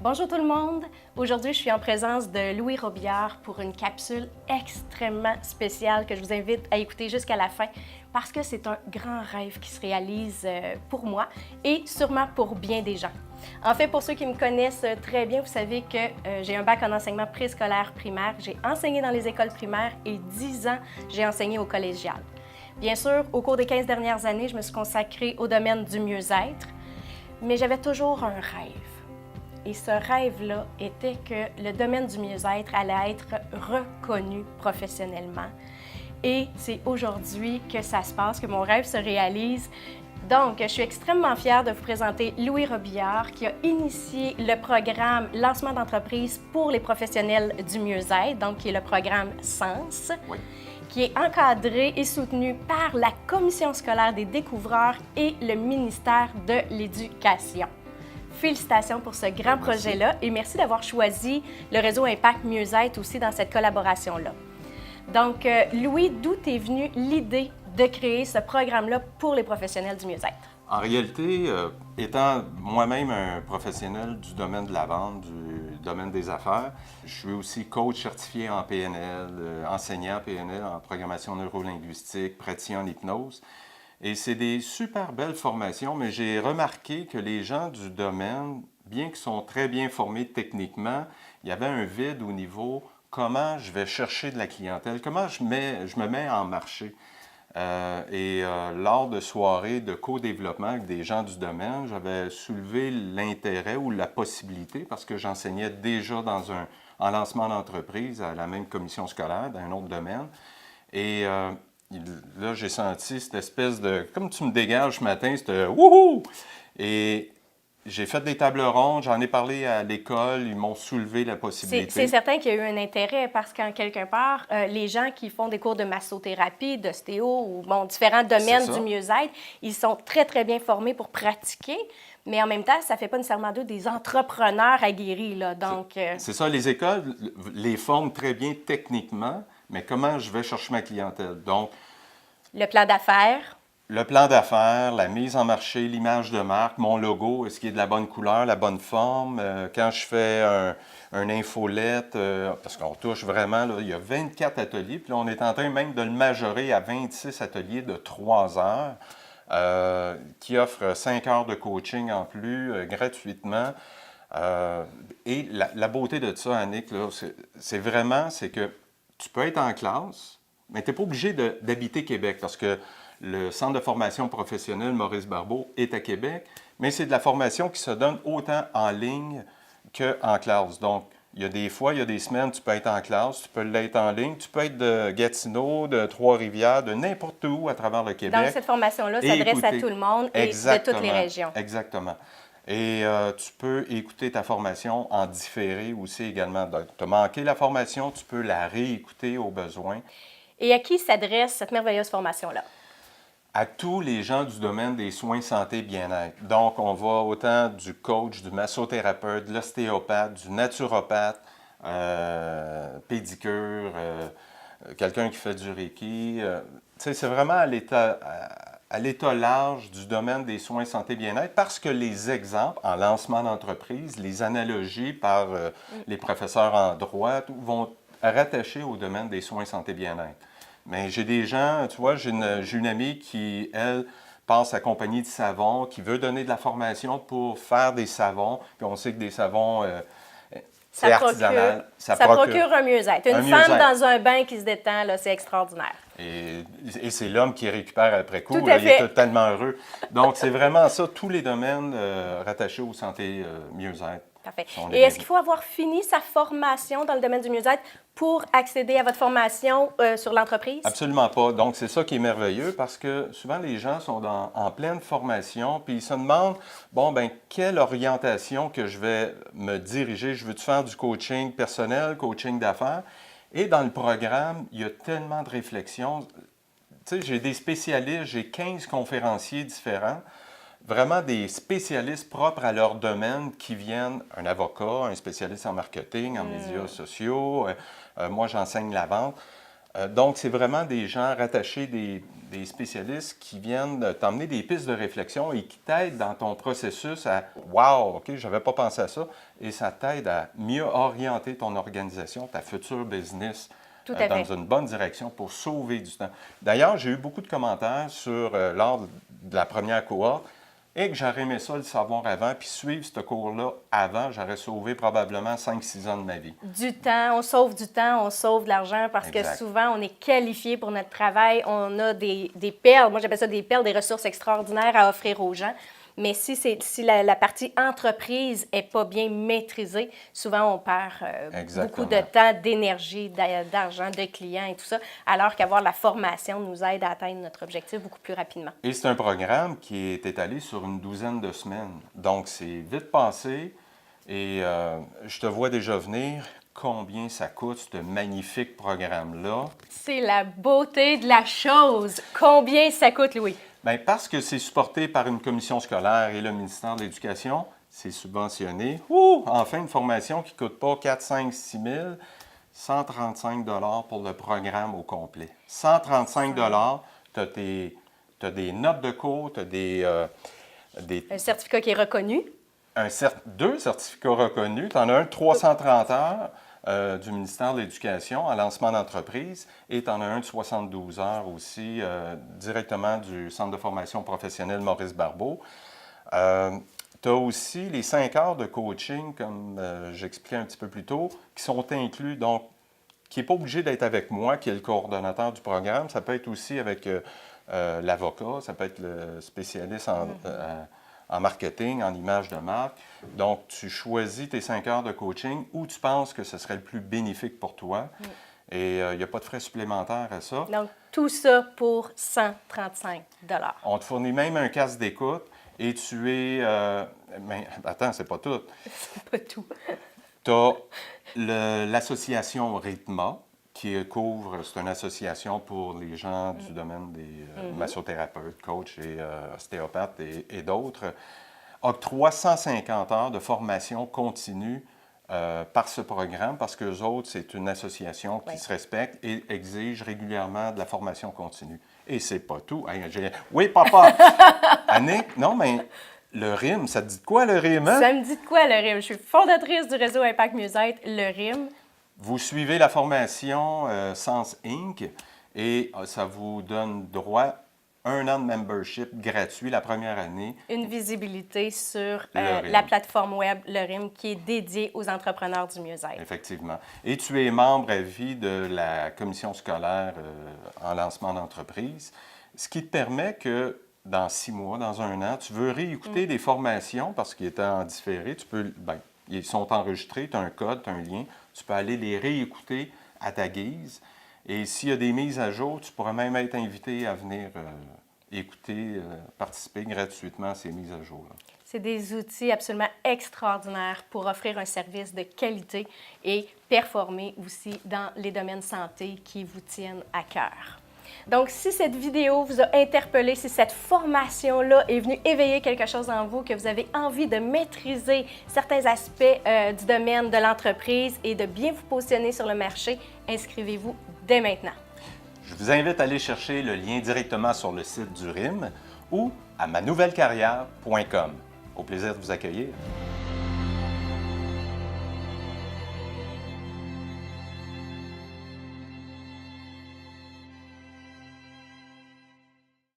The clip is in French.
Bonjour tout le monde! Aujourd'hui, je suis en présence de Louis Robillard pour une capsule extrêmement spéciale que je vous invite à écouter jusqu'à la fin parce que c'est un grand rêve qui se réalise pour moi et sûrement pour bien des gens. En fait, pour ceux qui me connaissent très bien, vous savez que j'ai un bac en enseignement préscolaire primaire. J'ai enseigné dans les écoles primaires et 10 ans, j'ai enseigné au collégial. Bien sûr, au cours des 15 dernières années, je me suis consacrée au domaine du mieux-être, mais j'avais toujours un rêve. Et ce rêve-là était que le domaine du mieux-être allait être reconnu professionnellement. Et c'est aujourd'hui que ça se passe, que mon rêve se réalise. Donc, je suis extrêmement fière de vous présenter Louis Robillard qui a initié le programme Lancement d'entreprise pour les professionnels du mieux-être, donc qui est le programme SENS, qui est encadré et soutenu par la Commission scolaire des découvreurs et le ministère de l'Éducation. Félicitations pour ce grand projet-là et merci d'avoir choisi le réseau Impact Mieux-être aussi dans cette collaboration-là. Donc, Louis, d'où est venue l'idée de créer ce programme-là pour les professionnels du mieux-être? En réalité, étant moi-même un professionnel du domaine de la vente, du domaine des affaires, je suis aussi coach certifié en PNL, enseignant PNL en programmation neurolinguistique, praticien en hypnose. Et c'est des super belles formations, mais j'ai remarqué que les gens du domaine, bien qu'ils sont très bien formés techniquement, il y avait un vide au niveau comment je vais chercher de la clientèle, comment je me mets en marché. Lors de soirées de co-développement avec des gens du domaine, j'avais soulevé l'intérêt ou la possibilité, parce que j'enseignais déjà en lancement d'entreprise à la même commission scolaire, dans un autre domaine. Et là, j'ai senti cette espèce de... Comme tu me dégages ce matin, c'était « wouhou !» Et j'ai fait des tables rondes, j'en ai parlé à l'école, ils m'ont soulevé la possibilité. C'est certain qu'il y a eu un intérêt parce qu'en quelque part, les gens qui font des cours de massothérapie, d'ostéo ou différents domaines du mieux-être, ils sont très, très bien formés pour pratiquer. Mais en même temps, ça ne fait pas nécessairement d'eux des entrepreneurs aguerris. Là. Donc, c'est ça, les écoles les forment très bien techniquement, mais comment je vais chercher ma clientèle? Donc, le plan d'affaires. Le plan d'affaires, la mise en marché, l'image de marque, mon logo, est-ce qu'il est de la bonne couleur, la bonne forme? Quand je fais un infolette, parce qu'on touche vraiment, là, il y a 24 ateliers, puis là, on est en train même de le majorer à 26 ateliers de 3 heures, qui offrent 5 heures de coaching en plus, gratuitement. Et la beauté de ça, Annick, là, c'est que tu peux être en classe, mais tu n'es pas obligé d'habiter Québec, parce que le centre de formation professionnelle Maurice Barbeau est à Québec, mais c'est de la formation qui se donne autant en ligne qu'en classe. Donc, il y a des fois, il y a des semaines, tu peux être en classe, tu peux l'être en ligne, tu peux être de Gatineau, de Trois-Rivières, de n'importe où à travers le Québec. Donc, cette formation-là s'adresse à tout le monde et de toutes les régions. Exactement. Et tu peux écouter ta formation en différé aussi également. Donc, tu as manqué la formation, tu peux la réécouter au besoin. Et à qui s'adresse cette merveilleuse formation-là? À tous les gens du domaine des soins santé bien-être. Donc, on va autant du coach, du massothérapeute, de l'ostéopathe, du naturopathe, pédicure, quelqu'un qui fait du Reiki. C'est vraiment à l'état large du domaine des soins santé bien-être parce que les exemples en lancement d'entreprise, les analogies par les professeurs en droit vont rattacher au domaine des soins santé bien-être. Mais j'ai des gens, tu vois, j'ai une amie qui, elle, passe à compagnie de savon, qui veut donner de la formation pour faire des savons. Puis on sait que des savons, c'est artisanal. Ça procure un mieux-être. Une femme dans un bain qui se détend, là, c'est extraordinaire. Et c'est l'homme qui récupère après coup. Tout à fait. Il est tellement heureux. Donc, c'est vraiment ça, tous les domaines rattachés aux santé mieux-être. Parfait. Et est-ce qu'il faut avoir fini sa formation dans le domaine du mieux-être pour accéder à votre formation sur l'entreprise? Absolument pas. Donc, c'est ça qui est merveilleux parce que souvent, les gens sont en pleine formation puis ils se demandent, bon, ben quelle orientation que je vais me diriger? Je veux-tu faire du coaching personnel, coaching d'affaires? Et dans le programme, il y a tellement de réflexions. Tu sais, j'ai des spécialistes, j'ai 15 conférenciers différents. Vraiment des spécialistes propres à leur domaine qui viennent, un avocat, un spécialiste en marketing, en médias sociaux, moi j'enseigne la vente. Donc, c'est vraiment des gens rattachés, des spécialistes qui viennent t'emmener des pistes de réflexion et qui t'aident dans ton processus à « Wow, OK, je n'avais pas pensé à ça ». Et ça t'aide à mieux orienter ton organisation, ta future business Tout à dans fait. une bonne direction pour sauver du temps. D'ailleurs, j'ai eu beaucoup de commentaires lors de la première cohorte et que j'aurais aimé ça le savoir avant, puis suivre ce cours-là avant, j'aurais sauvé probablement 5-6 ans de ma vie. Du temps, on sauve du temps, on sauve de l'argent parce Exact. que souvent, on est qualifié pour notre travail, on a des perles, moi j'appelle ça des perles, des ressources extraordinaires à offrir aux gens. Mais si la partie entreprise n'est pas bien maîtrisée, souvent on perd beaucoup de temps, d'énergie, d'argent, de clients et tout ça, alors qu'avoir la formation nous aide à atteindre notre objectif beaucoup plus rapidement. Et c'est un programme qui est étalé sur une douzaine de semaines. Donc, c'est vite passé et je te vois déjà venir. Combien ça coûte, ce magnifique programme-là? C'est la beauté de la chose. Combien ça coûte, Louis? Bien, parce que c'est supporté par une commission scolaire et le ministère de l'Éducation, c'est subventionné. Enfin, une formation qui ne coûte pas 4, 5, 6 000, 135 $ pour le programme au complet. 135 $, tu as des notes de cours, tu as Un certificat qui est reconnu. deux certificats reconnus. Tu en as un de 330 heures du ministère de l'Éducation en lancement d'entreprise et tu en as un de 72 heures aussi directement du Centre de formation professionnelle Maurice Barbeau. Tu as aussi les 5 heures de coaching, comme j'expliquais un petit peu plus tôt, qui sont inclus, donc qui n'est pas obligé d'être avec moi, qui est le coordonnateur du programme. Ça peut être aussi avec l'avocat, ça peut être le spécialiste en marketing, en image de marque. Donc, tu choisis tes 5 heures de coaching où tu penses que ce serait le plus bénéfique pour toi. Et il n'y a pas de frais supplémentaires à ça. Donc, tout ça pour 135 $. On te fournit même un casque d'écoute et tu es... mais attends, c'est pas tout. C'est pas tout. Tu as l'association Rhythma, qui couvre, c'est une association pour les gens du domaine des massothérapeutes, coachs et ostéopathes et d'autres, octroie 150 heures de formation continue par ce programme parce qu'eux autres, c'est une association qui se respecte et exige régulièrement de la formation continue. Et c'est pas tout. Oui, papa! Annick, non, mais le RIM, ça te dit de quoi, le RIM? Hein? Ça me dit de quoi, le RIM? Je suis fondatrice du réseau Impact Mieux-être, le RIM. Vous suivez la formation Sens Inc. et ça vous donne droit à 1 an de membership gratuit la première année. Une visibilité sur la plateforme web Le RIM qui est dédiée aux entrepreneurs du mieux-être. Effectivement. Et tu es membre à vie de la commission scolaire en lancement d'entreprise, ce qui te permet que dans 6 mois, dans 1 an, tu veux réécouter des formations parce qu'ils étaient en différé. Tu peux, ils sont enregistrés, tu as un code, tu as un lien. Tu peux aller les réécouter à ta guise. Et s'il y a des mises à jour, tu pourras même être invité à venir écouter, participer gratuitement à ces mises à jour-là. C'est des outils absolument extraordinaires pour offrir un service de qualité et performer aussi dans les domaines santé qui vous tiennent à cœur. Donc, si cette vidéo vous a interpellé, si cette formation-là est venue éveiller quelque chose en vous, que vous avez envie de maîtriser certains aspects du domaine de l'entreprise et de bien vous positionner sur le marché, inscrivez-vous dès maintenant. Je vous invite à aller chercher le lien directement sur le site du RIM ou à manouvellecarrière.com. Au plaisir de vous accueillir.